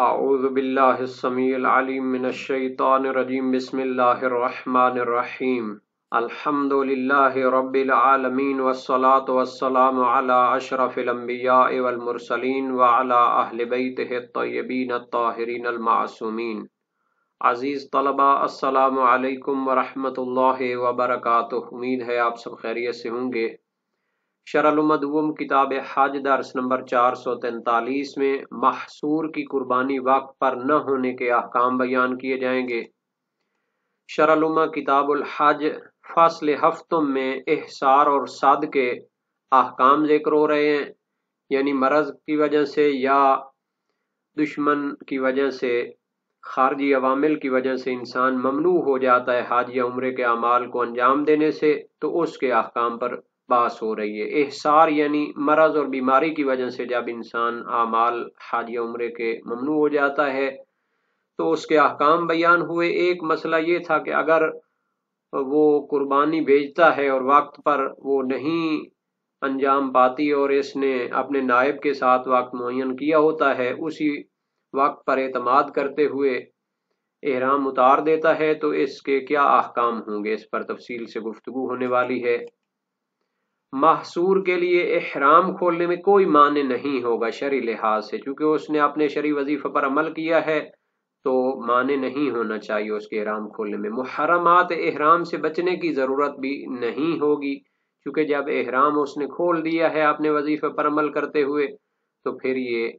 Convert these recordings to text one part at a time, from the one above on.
اعوذ باللہ السمیع العلیم من الشیطان الرجیم بسم اللہ الرحمن الرحیم الحمد للہ رب العالمین والصلاة والسلام علی اشرف الانبیاء والمرسلین وعلی اہل بیتہ الطیبین الطاہرین المعصومین۔ عزیز طلبہ، السلام علیکم ورحمۃ اللہ وبرکاتہ۔ امید ہے آپ سب خیریت سے ہوں گے۔ شرح المدوم کتاب حج درس نمبر 443 میں محصور کی قربانی وقت پر نہ ہونے کے احکام بیان کیے جائیں گے۔ شرح الامہ کتاب الحج فصل ہفتم میں احصار اور صد کے احکام ذکر ہو رہے ہیں، یعنی مرض کی وجہ سے یا دشمن کی وجہ سے، خارجی عوامل کی وجہ سے انسان ممنوع ہو جاتا ہے حج یا عمرے کے اعمال کو انجام دینے سے، تو اس کے احکام پر بحث ہو رہی ہے۔ احصار یعنی مرض اور بیماری کی وجہ سے جب انسان اعمال حج یا عمرے کے ممنوع ہو جاتا ہے تو اس کے احکام بیان ہوئے۔ ایک مسئلہ یہ تھا کہ اگر وہ قربانی بھیجتا ہے اور وقت پر وہ نہیں انجام پاتی اور اس نے اپنے نائب کے ساتھ وقت معین کیا ہوتا ہے، اسی وقت پر اعتماد کرتے ہوئے احرام اتار دیتا ہے، تو اس کے کیا احکام ہوں گے، اس پر تفصیل سے گفتگو ہونے والی ہے۔ محصور کے لیے احرام کھولنے میں کوئی معنی نہیں ہوگا شرعی لحاظ سے، چونکہ اس نے اپنے شرعی وظیفے پر عمل کیا ہے تو معنی نہیں ہونا چاہیے اس کے احرام کھولنے میں۔ محرمات احرام سے بچنے کی ضرورت بھی نہیں ہوگی، چونکہ جب احرام اس نے کھول دیا ہے اپنے وظیفے پر عمل کرتے ہوئے تو پھر یہ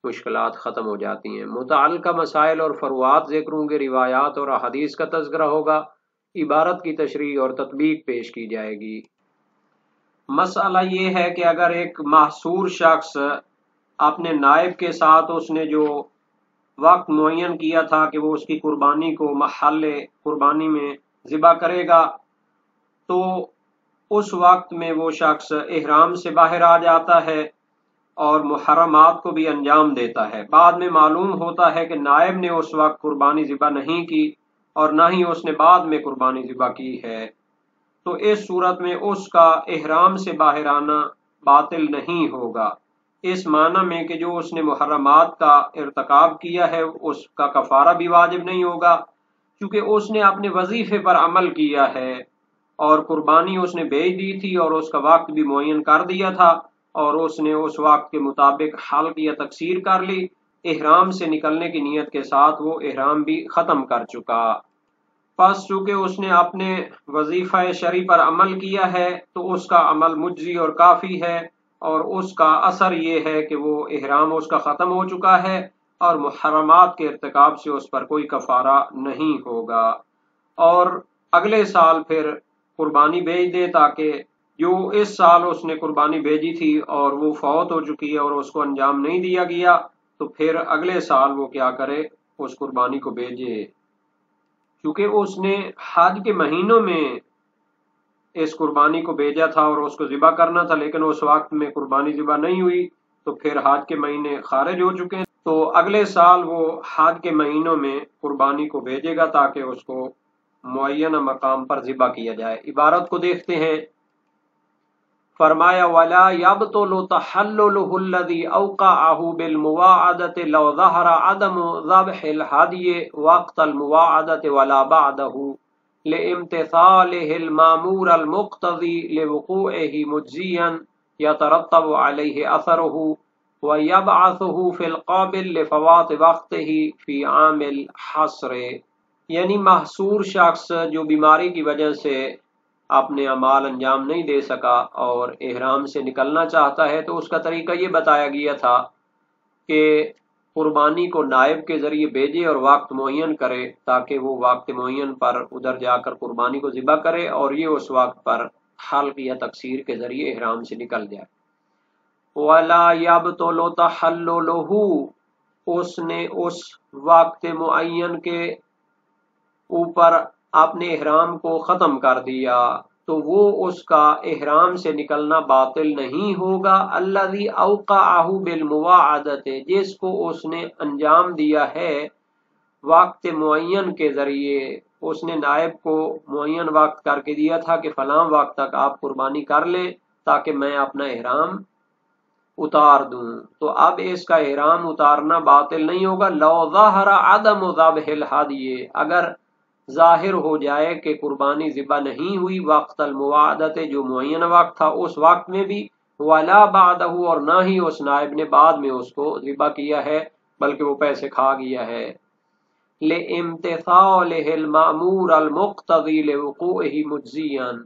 مشکلات ختم ہو جاتی ہیں۔ متعلقہ مسائل اور فروعات ذکر ہوں گے، روایات اور احادیث کا تذکرہ ہوگا، عبارت کی تشریح اور تطبیق پیش کی جائے گی۔ مسئلہ یہ ہے کہ اگر ایک محصور شخص اپنے نائب کے ساتھ اس نے جو وقت معین کیا تھا کہ وہ اس کی قربانی کو محل قربانی میں ذبح کرے گا، تو اس وقت میں وہ شخص احرام سے باہر آ جاتا ہے اور محرمات کو بھی انجام دیتا ہے۔ بعد میں معلوم ہوتا ہے کہ نائب نے اس وقت قربانی ذبح نہیں کی اور نہ ہی اس نے بعد میں قربانی ذبح کی ہے، تو اس صورت میں اس کا احرام سے باہر آنا باطل نہیں ہوگا، اس معنی میں کہ جو اس نے محرمات کا ارتکاب کیا ہے اس کا کفارہ بھی واجب نہیں ہوگا، کیونکہ اس نے اپنے وظیفے پر عمل کیا ہے اور قربانی اس نے بھیج دی تھی اور اس کا وقت بھی معین کر دیا تھا اور اس نے اس وقت کے مطابق حلق یا تقصیر کر لی۔ احرام سے نکلنے کی نیت کے ساتھ وہ احرام بھی ختم کر چکا۔ پس چونکہ اس نے اپنے وظیفہ شرعی پر عمل کیا ہے تو اس کا عمل مجزی اور کافی ہے، اور اس کا اثر یہ ہے کہ وہ احرام اس کا ختم ہو چکا ہے اور محرمات کے ارتکاب سے اس پر کوئی کفارہ نہیں ہوگا، اور اگلے سال پھر قربانی بھیج دے، تاکہ جو اس سال اس نے قربانی بھیجی تھی اور وہ فوت ہو چکی ہے اور اس کو انجام نہیں دیا گیا، تو پھر اگلے سال وہ کیا کرے، اس قربانی کو بھیجے، کیونکہ اس نے حج کے مہینوں میں اس قربانی کو بھیجا تھا اور اس کو ذبح کرنا تھا، لیکن اس وقت میں قربانی ذبح نہیں ہوئی تو پھر حج کے مہینے خارج ہو چکے ہیں، تو اگلے سال وہ حج کے مہینوں میں قربانی کو بھیجے گا تاکہ اس کو معینہ مقام پر ذبح کیا جائے۔ عبارت کو دیکھتے ہیں۔ فرمایا وَلَا يَبْطُلُ تَحَلُّلُهُ الَّذِي أَوْقَعَهُ بِالْمُوَاعَدَةِ لَوْ ظَهَرَ عَدَمُ ذَبْحِ الْهَدْيِ وَقْتَ الْمُوَاعَدَةِ وَلَا بَعْدَهُ لِامْتِثَالِهِ الْمَأْمُورَ الْمُقْتَضِي لِوُقُوعِهِ مُجْزِيًا يَتَرَتَّبُ عَلَيْهِ أَثَرُهُ وَيَبْعَثُهُ فِي الْقَابِلِ لِفَوَاتِ وَقْتِهِ فِي عَامِ الْحَصْرِ، یعنی محصور شخص جو بیماری کی وجہ سے اپنے اعمال انجام نہیں دے سکا اور احرام سے نکلنا چاہتا ہے، تو اس کا طریقہ یہ بتایا گیا تھا کہ قربانی کو نائب کے ذریعے بھیجے اور وقت معین کرے تاکہ وہ وقت معین پر ادھر جا کر قربانی کو ذبح کرے اور یہ اس وقت پر حلق یا تقصیر کے ذریعے احرام سے نکل جائے۔ وَلَا يَبْطُلُ تَحَلُّلُهُ، اس نے اس وقت معین کے اوپر اپنے احرام کو ختم کر دیا تو وہ اس کا احرام سے نکلنا باطل نہیں ہوگا۔ الذی اوقعہ بالمواعدۃ، جس کو اس نے انجام دیا ہے وقت معین کے ذریعے، اس نے نائب کو معین وقت کر کے دیا تھا کہ فلاں وقت تک آپ قربانی کر لیں تاکہ میں اپنا احرام اتار دوں، تو اب اس کا احرام اتارنا باطل نہیں ہوگا۔ لو ظہر عدم ذبح الہدی، اگر ظاہر ہو جائے کہ قربانی ذبح نہیں ہوئی وقت الموعدۃ، جو معینہ وقت تھا اس وقت میں بھی، ولا بعدہ، اور نہ ہی اس نائب نے بعد میں اس کو ذبح کیا ہے بلکہ وہ پیسے کھا گیا ہے۔ لامتثالہ المأمور المقتضی لوقوعہ مجزیاً،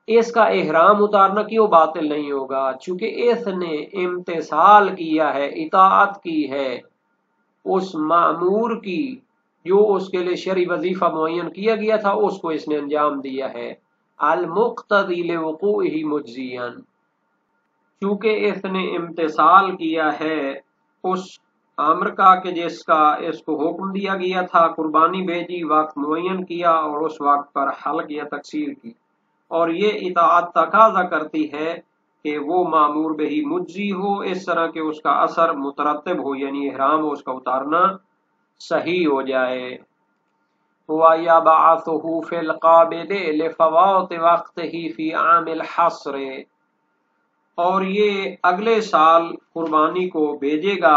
اس کا احرام اتارنا کیوں باطل نہیں ہوگا؟ چونکہ اس نے امتثال کیا ہے، اطاعت کی ہے اس مأمور کی جو اس کے لیے شرعی وظیفہ معین کیا گیا تھا، اس کو اس نے انجام دیا ہے۔ المقتضی لوقوعہ مجزیاً، چونکہ اس نے امتثال کیا ہے اس امر کا کہ جس کا اس کو حکم دیا گیا تھا، قربانی بھیجی، وقت معین کیا اور اس وقت پر حلق یا تقصیر کی، اور یہ اطاعت تقاضا کرتی ہے کہ وہ مامور بہی مجزی ہو، اس طرح کہ اس کا اثر مترتب ہو، یعنی احرام ہو اس کا اتارنا صحیح ہو جائے۔ وَيَبْعَثُهُ فِي الْقَابِلِ لِفَوَاتِ وَقْتِهِ فِي عَامِ الْحَصْرِ، اور یہ اگلے سال قربانی کو بھیجے گا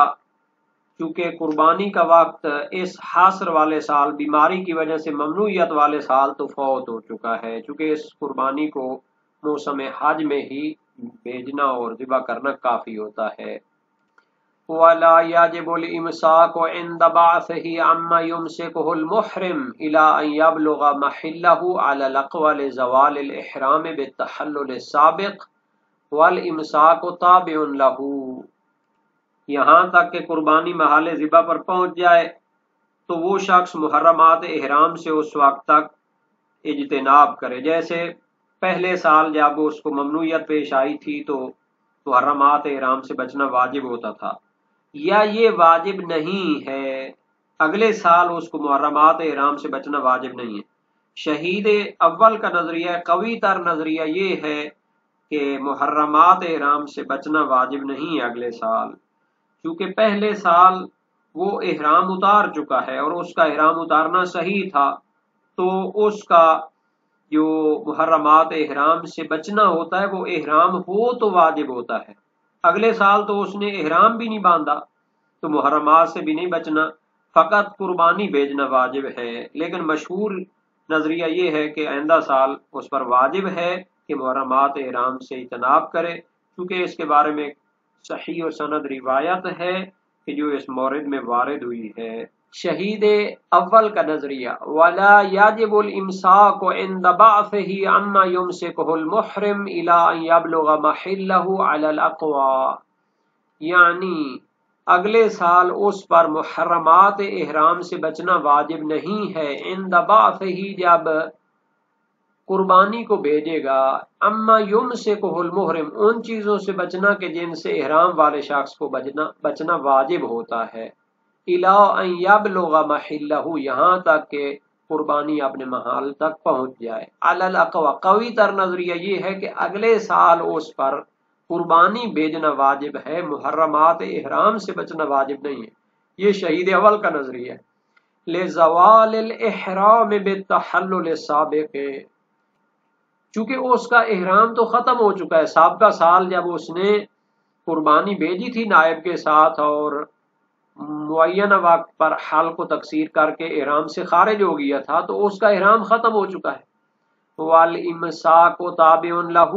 چونکہ قربانی کا وقت اس حاصر والے سال، بیماری کی وجہ سے ممنوعیت والے سال تو فوت ہو چکا ہے، چونکہ اس قربانی کو موسم حج میں ہی بھیجنا اور ذبح کرنا کافی ہوتا ہے۔ وَلَا يَجِبُ الْإِمْسَاكُ عِنْدَ بَعْثِهِ عَمَّا يُمْسِكُهُ الْمُحْرِمُ إِلَىٰ أَنْ يَبْلُغَ مَحِلَّهُ عَلَى الْأَقْوَلِ زَوَالِ الْإِحْرَامِ بِالتَّحَلُّلِ السَّابِقِ وَالْإِمْسَاكُ تَابِعٌ لَهُ، یہاں تک کہ قربانی محل ذبح پر پہنچ جائے تو وہ شخص محرمات احرام سے اس وقت تک اجتناب کرے۔ جیسے پہلے سال جب اس کو ممنوعیت پیش آئی تھی تو محرمات احرام سے بچنا واجب ہوتا تھا، یا یہ واجب نہیں ہے، اگلے سال اس کو محرمات احرام سے بچنا واجب نہیں ہے۔ شہید اول کا نظریہ، قوی تر نظریہ یہ ہے کہ محرمات احرام سے بچنا واجب نہیں ہے اگلے سال، کیونکہ پہلے سال وہ احرام اتار چکا ہے اور اس کا احرام اتارنا صحیح تھا، تو اس کا جو محرمات احرام سے بچنا ہوتا ہے وہ احرام ہو تو واجب ہوتا ہے۔ اگلے سال تو اس نے احرام بھی نہیں باندھا تو محرمات سے بھی نہیں بچنا، فقط قربانی بھیجنا واجب ہے۔ لیکن مشہور نظریہ یہ ہے کہ آئندہ سال اس پر واجب ہے کہ محرمات احرام سے اجتناب کرے، کیونکہ اس کے بارے میں صحیح و سند روایت ہے کہ جو اس مورد میں وارد ہوئی ہے۔ شہید اول کا نظریہ، وَلَا يَجِبُ الْإِمْسَاكُ عِنْدَ بَعْثِهِ عَمَّا يُمْسِكُهُ الْمُحْرِمُ إِلَىٰ أَنْ يَبْلُغَ مَحِلَّهُ عَلَى الْأَقْوَى، یعنی اگلے سال اس پر محرمات احرام سے بچنا واجب نہیں ہے، عند بعثه، جب قربانی کو بھیجے گا، اما یمسکہ المحرم، ان چیزوں سے بچنا کہ جن سے احرام والے شخص کو بچنا واجب ہوتا ہے، الی ان یبلغ محلہ، یہاں تک کہ قربانی اپنے محل تک پہنچ جائے۔ علی الاقوی، قوی تر نظریہ یہ ہے کہ اگلے سال اس پر قربانی بھیجنا واجب ہے، محرمات احرام سے بچنا واجب نہیں ہے، یہ شہید اول کا نظریہ ہے۔ لزوال الاحرام بالتحلل السابق، چونکہ اس کا احرام تو ختم ہو چکا ہے، سابقہ سال جب اس نے قربانی بھیجی تھی نائب کے ساتھ اور معینہ وقت پر حلق و تقصیر کر کے احرام سے خارج ہو گیا تھا، تو اس کا احرام ختم ہو چکا ہے۔ والامساک تابع لہ،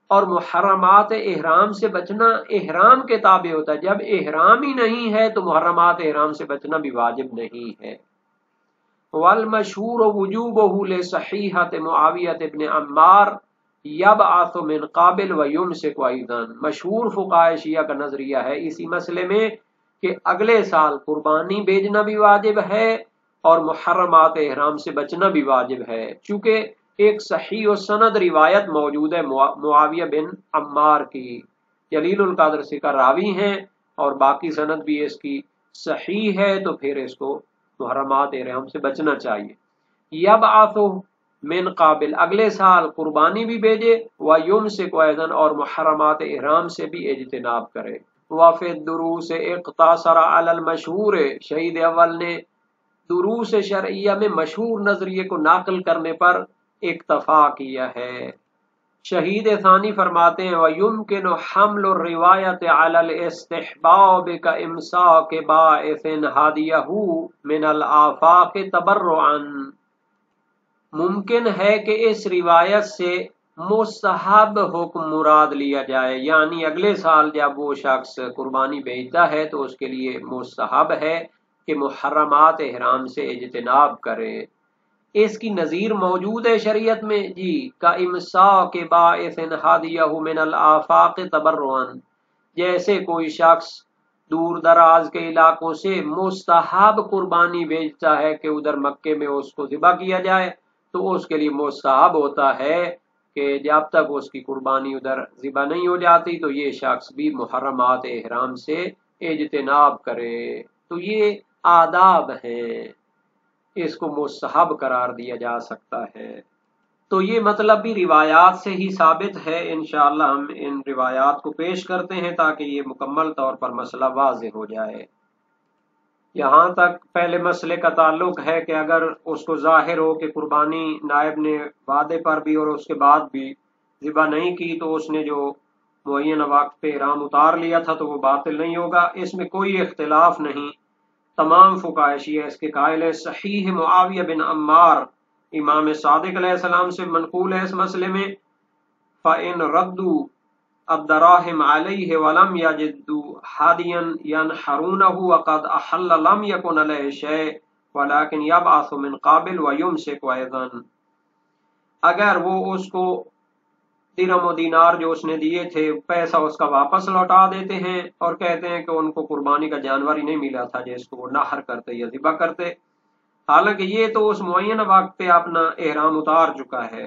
اور محرمات احرام سے بچنا احرام کے تابع ہوتا ہے، جب احرام ہی نہیں ہے تو محرمات احرام سے بچنا بھی واجب نہیں ہے۔ والمشہور وجوبہ لصحیحۃ معاویہ ابن عمار یبعث من قابل ویمسک ایضا، مشہور فقہائے شیعہ کا نظریہ ہے اسی مسئلے میں کہ اگلے سال قربانی بھیجنا بھی واجب ہے اور محرمات احرام سے بچنا بھی واجب ہے، چونکہ ایک صحیح و سند روایت موجود ہے معاویہ بن عمار کی، جلیل القدر سے کا راوی ہیں اور باقی سند بھی اس کی صحیح ہے، تو پھر اس کو محرمات احرام سے بچنا چاہیے۔ یبعث من قابل، اگلے سال قربانی بھی بھیجے، ویمسک ایضا، اور محرمات احرام سے بھی اجتناب کرے۔ وفی الدروس اقتصر علی المشہور، شہید اول نے دروس شرعیہ میں مشہور نظریے کو ناقل کرنے پر اکتفا کیا ہے۔ شہید ثانی فرماتے ہیں وَيُمْكِنُ حَمْلُ الرِّوَایَةِ عَلَى الْاِسْتِحْبَابِ كَإِمْسَاكِ بَائِثٍ هَدْيَهُ مِنَ الْآفَاقِ تَبَرُّعًا، ممکن ہے کہ اس روایت سے مستحب حکم مراد لیا جائے، یعنی اگلے سال جب وہ شخص قربانی بھیجتا ہے تو اس کے لیے مستحب ہے کہ محرمات احرام سے اجتناب کرے۔ اس کی نظیر موجود ہے شریعت میں جی، کا امساک باعث ہدیہ من الآفاق تبرعا، جیسے کوئی شخص دور دراز کے علاقوں سے مستحب قربانی بھیجتا ہے کہ ادھر مکے میں اس کو ذبح کیا جائے، تو اس کے لیے مستحب ہوتا ہے کہ جب تک اس کی قربانی ادھر ذبح نہیں ہو جاتی تو یہ شخص بھی محرمات احرام سے اجتناب کرے۔ تو یہ آداب ہیں، اس کو مستحب قرار دیا جا سکتا ہے۔ تو یہ مطلب بھی روایات سے ہی ثابت ہے، انشاءاللہ ہم ان روایات کو پیش کرتے ہیں تاکہ یہ مکمل طور پر مسئلہ واضح ہو جائے۔ یہاں تک پہلے مسئلے کا تعلق ہے کہ اگر اس کو ظاہر ہو کہ قربانی نائب نے وعدے پر بھی اور اس کے بعد بھی ذبح نہیں کی تو اس نے جو معینہ وقت پہ احرام اتار لیا تھا تو وہ باطل نہیں ہوگا، اس میں کوئی اختلاف نہیں۔ تمام فقہاء شیعہ اس کے قائل ہیں۔ صحیح معاویہ بن عمار امام صادق علیہ السلام سے منقول ہے اس مسئلے میں، فَإِن رَدُّوا الدراہم علیہ ولم یجدوا ہادیا ینحرونہ وقد احل لم یکن علیہ شیء ولکن یبعث من قابل ویمسک ایضا، اگر وہ اس کو درہم و دینار جو اس نے دیے تھے پیسہ اس کا واپس لوٹا دیتے ہیں اور کہتے ہیں کہ ان کو قربانی کا جانور ہی نہیں ملا تھا جس کو وہ نحر کرتے یا ذبح کرتے، حالانکہ یہ تو اس معینہ وقت پہ اپنا احرام اتار چکا ہے،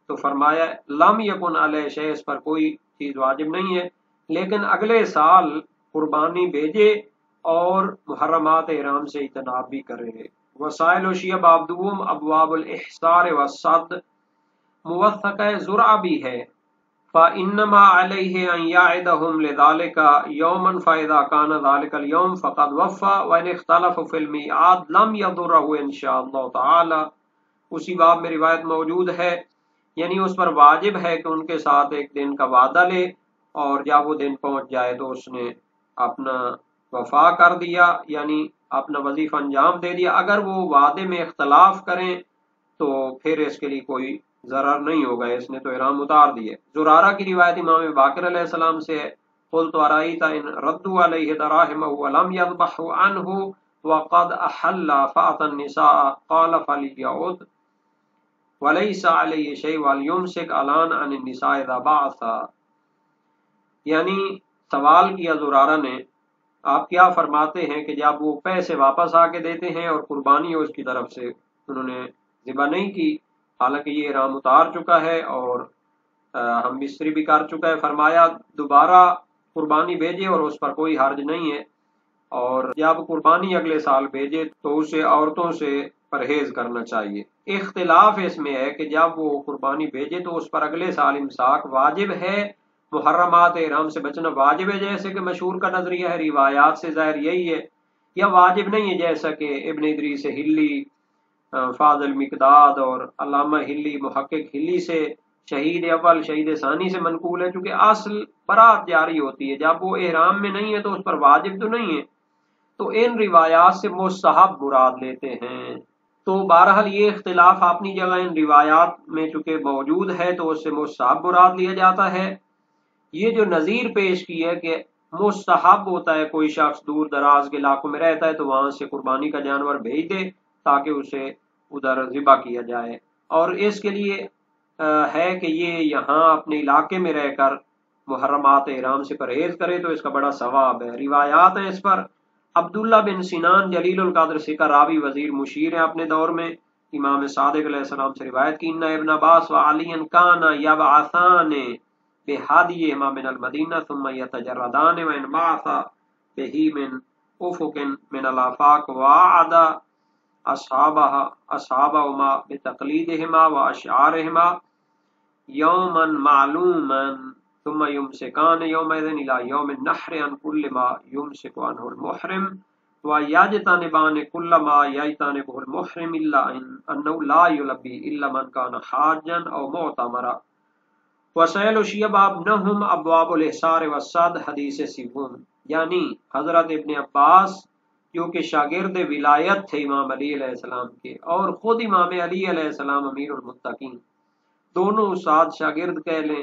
تو فرمایا لم یکن علیہ شیء، اس پر کوئی چیز واجب نہیں ہے، لیکن اگلے سال قربانی بھیجے اور محرمات احرام سے اجتناب بھی کرے۔ وسائل و شیعہ باب دوم ابواب الاحصار والصد، موثقہ زرع بھی ہے، فَإِنَّمَا عَلَيْهِ أَن يَعِدَهُمْ لِذَلِكَ يَوْمًا فَإِذَا كَانَ ذَلِكَ الْيَوْمُ فَقَدْ وَفَّى وَإِنِ اخْتَلَفُوا فِي الْمِيعَادِ لَمْ يَضُرَّهُ إِن شاء اللَّهُ تَعَالَى۔ اسی باب میں روایت موجود ہے، یعنی اس پر واجب ہے کہ ان کے ساتھ ایک دن کا وعدہ لے اور جب وہ دن پہنچ جائے تو اس نے اپنا وفا کر دیا، یعنی اپنا وظیفہ انجام دے دیا۔ اگر وہ وعدے میں اختلاف کریں تو پھر اس کے لیے کوئی ضرر نہیں ہوگا، اس نے تو احرام اتار دیے۔ زرارہ کی روایت امام باقر علیہ السلام سے ہے، قلت ارأیت ان ردوا علیہ دراہمہ ولم یذبحوا عنہ وقد احل فأتى النساء قال فلیعد ولیس علیہ شیء ولیمسک الان عن النساء اذا بعث، یعنی سوال کیا زرارہ نے آپ کیا فرماتے ہیں کہ جب وہ پیسے واپس آ کے دیتے ہیں اور قربانی اس کی طرف سے انہوں نے ذبح نہیں کی حالانکہ یہ احرام اتار چکا ہے اور ہم مصری بھی کر چکا ہے، فرمایا دوبارہ قربانی بھیجے اور اس پر کوئی حرج نہیں ہے، اور جب قربانی اگلے سال بھیجے تو اسے عورتوں سے پرہیز کرنا چاہیے۔ اختلاف اس میں ہے کہ جب وہ قربانی بھیجے تو اس پر اگلے سال امساک واجب ہے، محرمات احرام سے بچنا واجب ہے جیسے کہ مشہور کا نظریہ ہے، روایات سے ظاہر یہی ہے، یا واجب نہیں ہے جیسا کہ ابن ادریس ہلی، فاضل مقداد اور علامہ ہلی محقق ہلی سے، شہید اول شہید ثانی سے منقول ہے، چونکہ اصل برات جاری ہوتی ہے، جب وہ احرام میں نہیں ہے تو اس پر واجب تو نہیں ہے، تو ان روایات سے مستحب مراد لیتے ہیں۔ تو بہرحال یہ اختلاف اپنی جگہ ان روایات میں چونکہ موجود ہے تو اس سے مستحب مراد لیا جاتا ہے۔ یہ جو نظیر پیش کی ہے کہ مستحب ہوتا ہے کوئی شخص دور دراز کے علاقوں میں رہتا ہے تو وہاں سے قربانی کا جانور بھیج دے تاکہ اسے ادھر ذبح کیا جائے، اور اس کے لیے ہے کہ یہ یہاں اپنے علاقے میں رہ کر محرمات احرام سے پرہیز کرے تو اس کا بڑا ثواب ہے۔ روایات ہیں اس پر، عبداللہ بن سنان جلیل القدر سکہ راوی وزیر مشیر ہیں اپنے دور میں، امام صادق علیہ السلام سے روایت کی ان ابن عباس وعلی کانا یبعثان بہادیہما من المدینہ ثم یتجردان وان بعث بہی من افق من الافاق وعد اصحابہما بتقلیدہما واشعارہما یوما معلوما ثم یمسکان یومئذ الی یوم النحر عن کل ما یمسک عنہ المحرم ویجتنبان کل ما یجتنبہ المحرم الا انہ لا یلبی الا من کان حاجا او معتمرا وسائل شیبابنہم ابواب الحصار والصد حدیث سیون، یعنی حضرت ابن عباس جو کہ شاگرد ولایت تھے امام علی علیہ السلام کے، اور خود امام علی علیہ السلام امیر المتقین، دونوں استاد شاگرد کہہ لیں،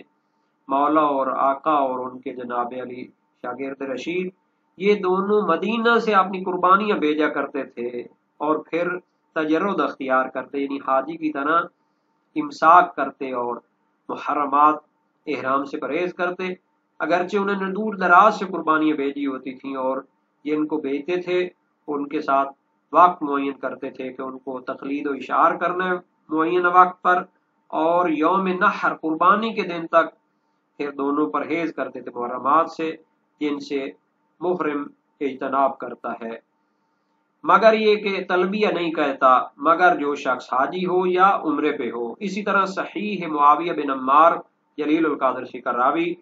مولا اور آقا اور ان کے جناب علی شاگرد رشید، یہ دونوں مدینہ سے اپنی قربانیاں بھیجا کرتے تھے اور پھر تجرد اختیار کرتے، یعنی حاجی کی طرح امساک کرتے اور محرمات احرام سے پرہیز کرتے، اگرچہ انہوں نے دور دراز سے قربانیاں بھیجی ہوتی تھیں، اور یہ ان کو بھیجتے تھے، ان کے ساتھ وقت معین کرتے تھے کہ ان کو تقلید و اشعار کرنا ہے معین وقت پر، اور یوم نحر قربانی کے دن تک پھر دونوں پرہیز کرتے تھے محرمات سے جن سے محرم اجتناب کرتا ہے، مگر یہ کہ تلبیہ نہیں کہتا مگر جو شخص حاجی ہو یا عمرے پہ ہو۔ اسی طرح صحیح معاویہ بن عمار جلیل القادر سی کا راوی،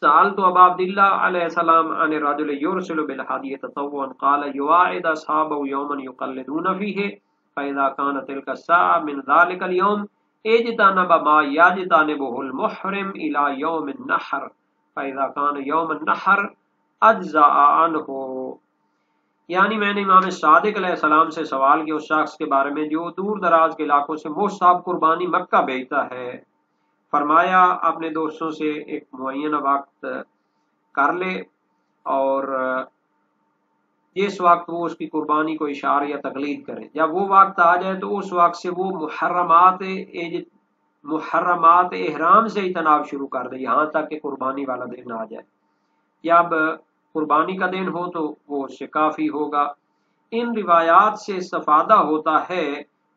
سألت ابا عبد اللہ علیہ السلام عن الرجل يرسل بالهدي تطوعا قال يواعد اصحابه يوما يقلدون فيه فاذا كانت تلك الساعه من ذلك اليوم اجتنب ما يجتنبه المحرم الى يوم النحر فاذا كان يوم النحر اجزاء عنه، یعنی میں نے امام صادق علیہ السلام سے سوال کیا اس شخص کے بارے میں جو دور دراز کے علاقوں سے مصحف قربانی مکہ بھیجتا ہے، فرمایا اپنے دوستوں سے ایک معینہ وقت کر لے، اور جس وقت وہ اس کی قربانی کو اشارہ یا تقلید کرے، جب وہ وقت آ جائے تو اس وقت سے وہ محرمات احرام سے اجتناب شروع کر دے یہاں تک کہ قربانی والا دن آ جائے، یا اب قربانی کا دن ہو تو وہ اس سے کافی ہوگا۔ ان روایات سے استفادہ ہوتا ہے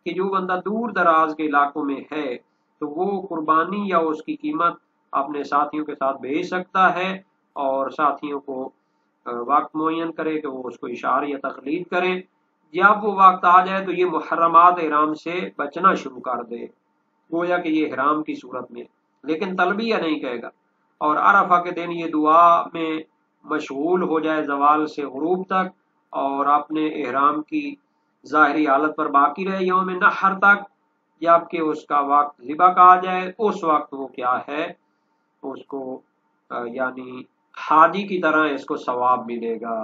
کہ جو بندہ دور دراز کے علاقوں میں ہے تو وہ قربانی یا اس کی قیمت اپنے ساتھیوں کے ساتھ بھیج سکتا ہے، اور ساتھیوں کو وقت معین کرے کہ وہ اس کو اشارہ یا تقلید کریں، جب وہ وقت آ جائے تو یہ محرمات احرام سے بچنا شروع کر دے، گویا کہ یہ احرام کی صورت میں، لیکن تلبیہ نہیں کہے گا، اور عرفہ کے دن یہ دعا میں مشغول ہو جائے زوال سے غروب تک، اور اپنے احرام کی ظاہری حالت پر باقی رہے یوم نحر تک، جبکہ اس کا وقت ذبح کا آ جائے، اس وقت وہ کیا ہے اس کو یعنی حاجی کی طرح اس کو ثواب ملے گا۔